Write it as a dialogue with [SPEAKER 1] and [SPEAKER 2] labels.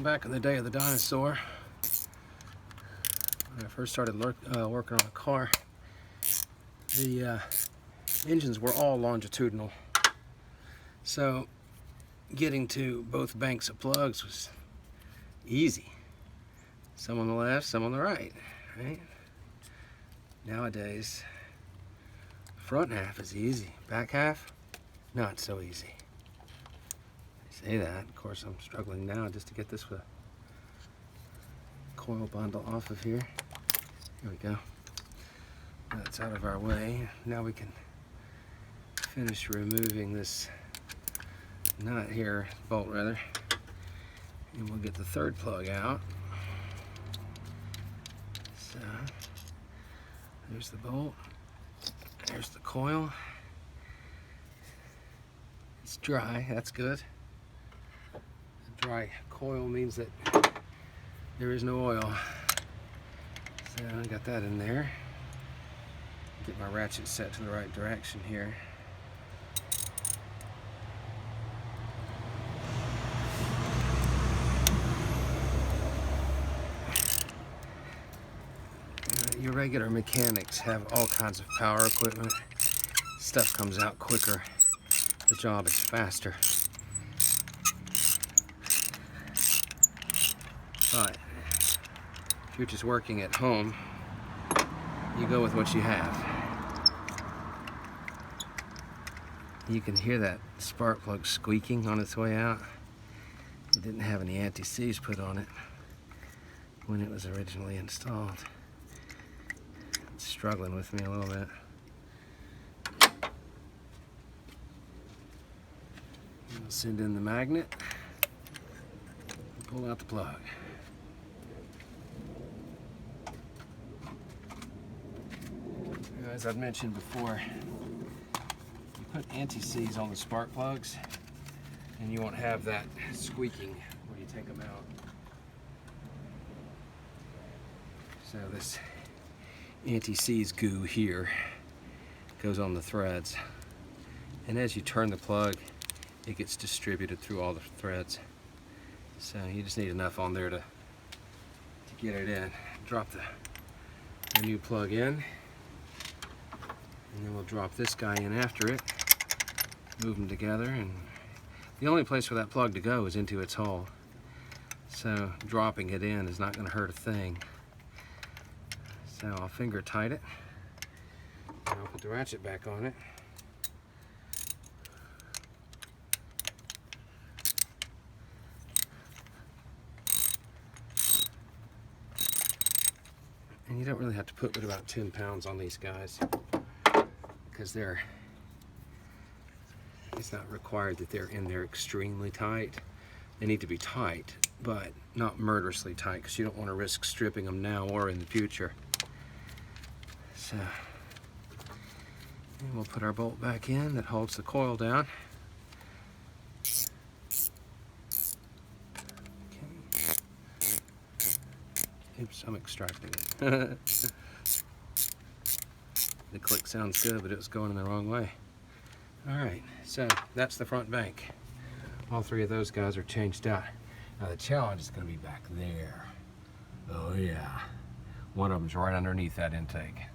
[SPEAKER 1] Back in the day of the dinosaur, when I first started working on a car, the engines were all longitudinal. So getting to both banks of plugs was easy. Some on the left, some on the right, right? Nowadays, front half is easy. Back half, not so easy. I say that, of course I'm struggling now just to get this coil bundle off of here. Here we go. That's out of our way. Now we can finish removing this nut here, bolt rather, and we'll get the third plug out. So there's the bolt, there's the coil. It's dry, that's good. A dry coil means that there is no oil. So I got that in there. Get my ratchet set to the right direction here. Your regular mechanics have all kinds of power equipment. Stuff comes out quicker. The job is faster. But if you're just working at home, you go with what you have. You can hear that spark plug squeaking on its way out. It didn't have any anti-seize put on it when it was originally installed. It's struggling with me a little bit. We'll send in the magnet and pull out the plug. As I've mentioned before, you put anti-seize on the spark plugs and you won't have that squeaking when you take them out. So this anti-seize goo here goes on the threads, and as you turn the plug it gets distributed through all the threads. So you just need enough on there to get it in. Drop the new plug in, and then we'll drop this guy in after it, move them together, and the only place for that plug to go is into its hole. So dropping it in is not going to hurt a thing. So I'll finger tight it, and I'll put the ratchet back on it. And you don't really have to put but about 10 pounds on these guys, because it's not required that they're in there extremely tight. They need to be tight, but not murderously tight, because you don't want to risk stripping them now or in the future. So, and we'll put our bolt back in that holds the coil down. Okay. Oops, I'm extracting it. The click sounds good, but it was going in the wrong way. Alright, so that's the front bank. All three of those guys are changed out. Now the challenge is going to be back there. Oh yeah. One of them's right underneath that intake.